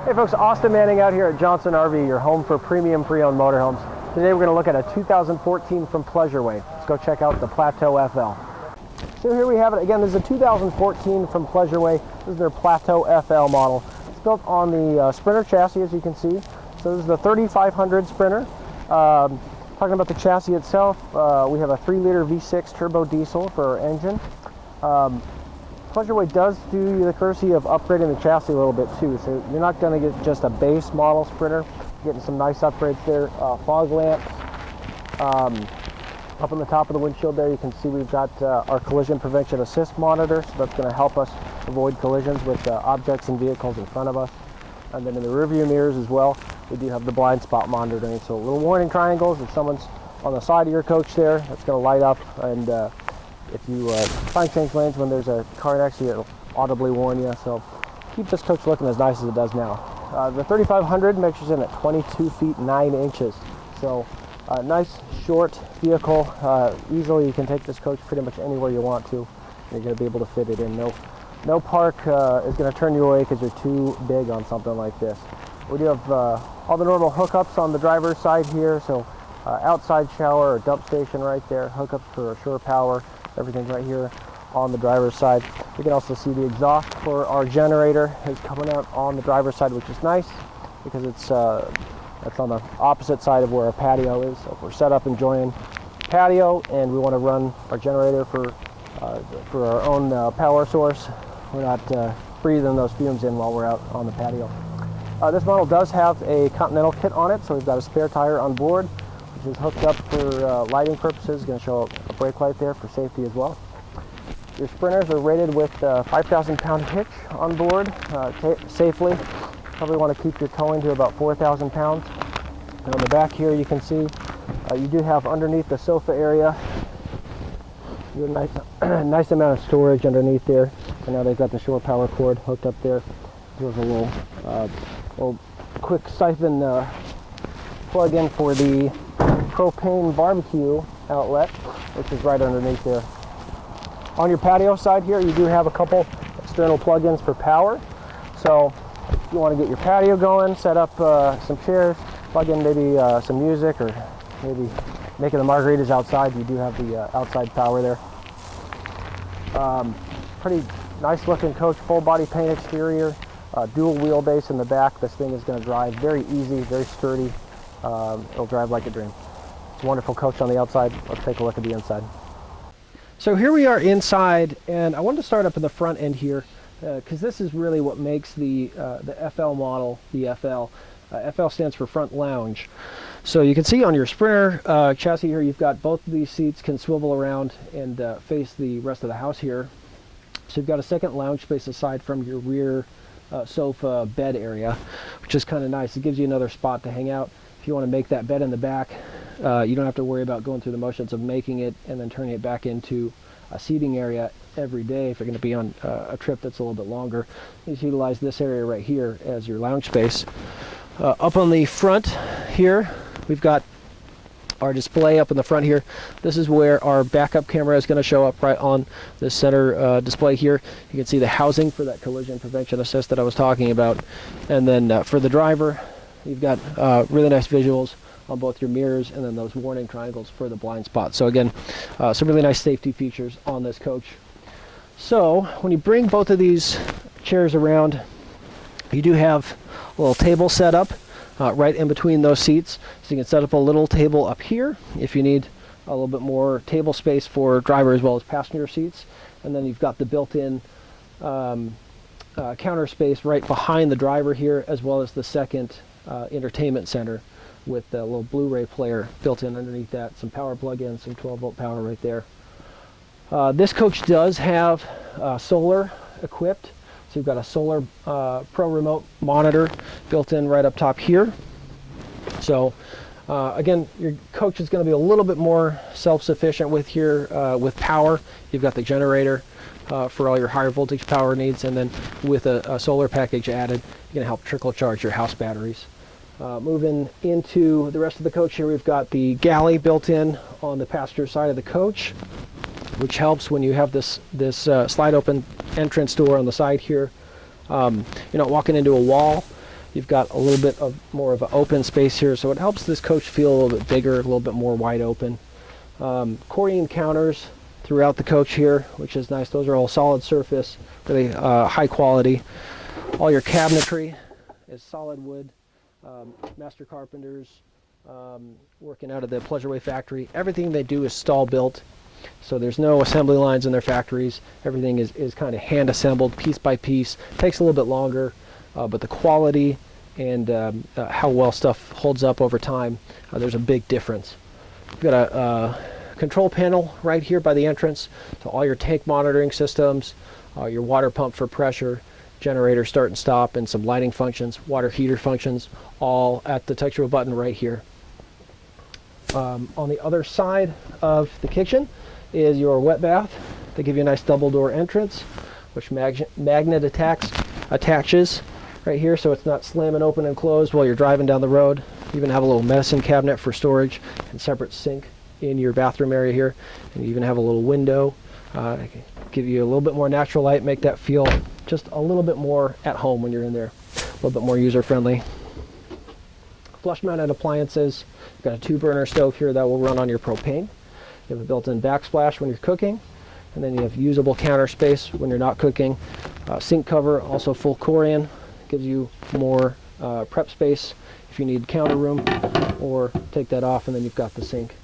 Hey folks, Austin Manning out here at Johnson RV, your home for premium pre-owned motorhomes. Today we're going to look at a 2014 from Pleasure Way. Let's go check out the Plateau FL. So here we have it. Again, this is a 2014 from Pleasure Way. This is their Plateau FL model. It's built on the Sprinter chassis, as you can see. So this is the 3500 Sprinter. Talking about the chassis itself, we have a 3-liter V6 turbo diesel for our engine. Pleasure Way does do you the courtesy of upgrading the chassis a little bit too, so you're not going to get just a base model Sprinter. You're getting some nice upgrades there. Fog lamps. Up on the top of the windshield there, you can see we've got our collision prevention assist monitor, so that's going to help us avoid collisions with objects and vehicles in front of us. And then in the rearview mirrors as well, we do have the blind spot monitoring. So little warning triangles if someone's on the side of your coach there, that's going to light up, and if you try and change lanes when there's a car next to you, it'll audibly warn you. So keep this coach looking as nice as it does now. The 3500 measures in at 22 feet 9 inches. So nice short vehicle. Easily you can take this coach pretty much anywhere you want to. You're going to be able to fit it in. No park is going to turn you away because you're too big on something like this. We do have all the normal hookups on the driver's side here. So outside shower or dump station right there. Hookups for shore power. Everything's right here on the driver's side. You can also see the exhaust for our generator is coming out on the driver's side, which is nice because it's that's on the opposite side of where our patio is. So if we're set up enjoying patio and we want to run our generator for our own power source, we're not breathing those fumes in while we're out on the patio. This model does have a Continental kit on it, so we've got a spare tire on board, which is hooked up for lighting purposes. Going to show a brake light there for safety as well. Your Sprinters are rated with 5,000 pound hitch on board safely. Probably want to keep your towing to about 4,000 pounds. And on the back here you can see you do have underneath the sofa area a nice amount of storage underneath there. And now they've got the shore power cord hooked up there. There's a little quick siphon plug-in for the propane barbecue outlet, which is right underneath there. On your patio side here, you do have a couple external plug-ins for power. So if you want to get your patio going, set up some chairs, plug in maybe some music, or maybe making the margaritas outside, you do have the outside power there. Pretty nice looking coach, full body paint exterior, dual wheelbase in the back. This thing is going to drive very easy, very sturdy. It'll drive like a dream. It's a wonderful coach on the outside. Let's take a look at the inside. So here we are inside, and I wanted to start up in the front end here because this is really what makes the FL model the FL. FL stands for front lounge. So you can see on your Sprinter chassis here, you've got both of these seats can swivel around and face the rest of the house here. So you've got a second lounge space aside from your rear sofa bed area, which is kind of nice. It gives you another spot to hang out. If you want to make that bed in the back, you don't have to worry about going through the motions of making it and then turning it back into a seating area every day. If you're going to be on a trip that's a little bit longer, you just utilize this area right here as your lounge space. Up on the front here, we've got our display up in the front here. This is where our backup camera is going to show up right on the center display here. You can see the housing for that collision prevention assist that I was talking about. And then for the driver, you've got really nice visuals on both your mirrors and then those warning triangles for the blind spot. So again, some really nice safety features on this coach. So when you bring both of these chairs around, you do have a little table set up right in between those seats. So you can set up a little table up here if you need a little bit more table space for driver as well as passenger seats. And then you've got the built-in counter space right behind the driver here, as well as the second entertainment center with a little Blu-ray player built in underneath that, some power plug-ins, some 12-volt power right there. This coach does have solar equipped, so you've got a solar Pro remote monitor built in right up top here. So again, your coach is going to be a little bit more self-sufficient with power. You've got the generator for all your higher voltage power needs, and then with a solar package added, you're going to help trickle charge your house batteries. Moving into the rest of the coach here, we've got the Galley built in on the passenger side of the coach, which helps when you have this slide open entrance door on the side here. You're not walking into a wall. You've got a little bit of more of an open space here, so it helps this coach feel a little bit bigger, a little bit more wide open. Corian counters throughout the coach here, which is nice. Those are all solid surface, really high quality. All your cabinetry is solid wood. Master carpenters working out of the Pleasure Way factory. Everything they do is stall built, so there's no assembly lines in their factories. Everything is kind of hand assembled piece by piece. Takes a little bit longer, but the quality and how well stuff holds up over time, there's a big difference. We've got a control panel right here by the entrance to all your tank monitoring systems, your water pump for pressure, generator start and stop, and some lighting functions, water heater functions, all at the touch of a button right here. On the other side of the kitchen is your wet bath. They give you a nice double door entrance, which magnet attaches right here, so it's not slamming open and closed while you're driving down the road. You even have a little medicine cabinet for storage and separate sink in your bathroom area here, and you even have a little window. Give you a little bit more natural light, make that feel just a little bit more at home when you're in there, a little bit more user friendly. Flush mounted appliances. You've got a 2-burner stove here that will run on your propane. You have a built-in backsplash when you're cooking, and then you have usable counter space when you're not cooking. Sink cover, also full Corian, gives you more prep space if you need counter room, or take that off and then you've got the sink.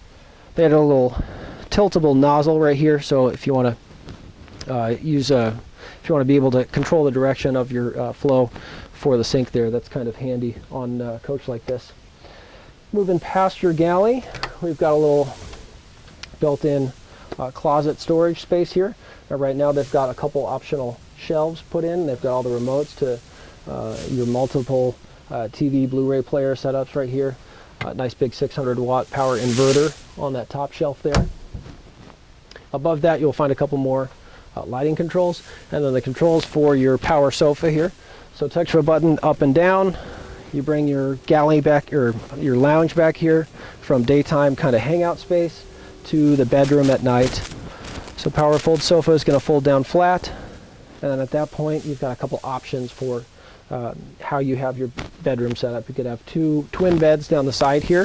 They had a little tiltable nozzle right here, so if you want to if you want to be able to control the direction of your flow for the sink there, that's kind of handy on a coach like this. Moving past your galley, we've got a little built-in closet storage space here. Now, right now they've got a couple optional shelves put in. They've got all the remotes to your multiple TV Blu-ray player setups right here. Nice big 600-watt power inverter on that top shelf there. Above that you'll find a couple more lighting controls, and then the controls for your power sofa here. So touch of a button up and down, you bring your galley back, or your lounge back here from daytime kind of hangout space to the bedroom at night. So power fold sofa is going to fold down flat, and then at that point you've got a couple options for how you have your bedroom set up. You could have 2 twin beds down the side here,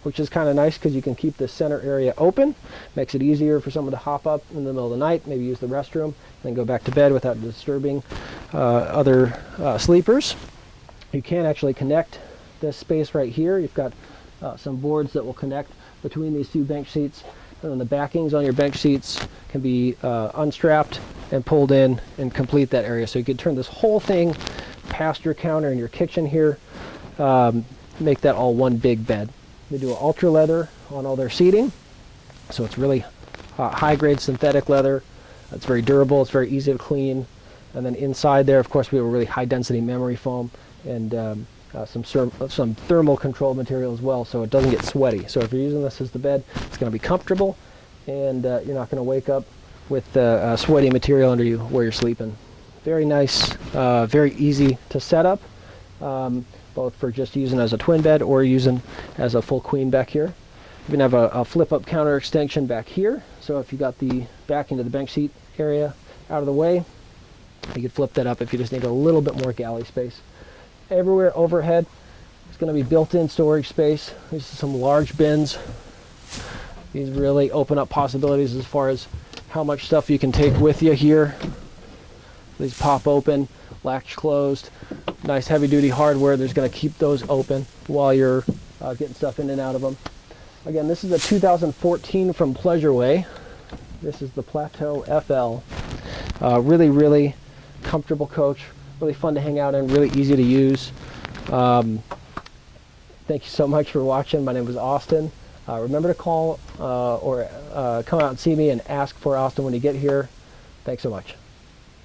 which is kind of nice because you can keep the center area open. Makes it easier for someone to hop up in the middle of the night, maybe use the restroom, and then go back to bed without disturbing other sleepers. You can actually connect this space right here. You've got some boards that will connect between these 2 bench seats, and then the backings on your bench seats can be unstrapped and pulled in and complete that area. So you could turn this whole thing past your counter in your kitchen here, make that all one big bed. They do an ultra leather on all their seating, so it's really high-grade synthetic leather. It's very durable, it's very easy to clean. And then inside there, of course, we have a really high-density memory foam and some thermal control material as well, so it doesn't get sweaty. So if you're using this as the bed, it's going to be comfortable, and you're not going to wake up with sweaty material under you where you're sleeping. Very nice, very easy to set up, both for just using as a twin bed or using as a full queen back here. You can have a flip-up counter extension back here, so if you got the back into the bench seat area out of the way, you could flip that up if you just need a little bit more galley space. Everywhere overhead is going to be built-in storage space. These are some large bins. These really open up possibilities as far as how much stuff you can take with you here. These pop open, latch closed. Nice heavy-duty hardware that's going to keep those open while you're getting stuff in and out of them. Again, this is a 2014 from Pleasure Way. This is the Plateau FL. Really, really comfortable coach. Really fun to hang out in, really easy to use. Thank you so much for watching. My name is Austin. Remember to call or come out and see me and ask for Austin when you get here. Thanks so much.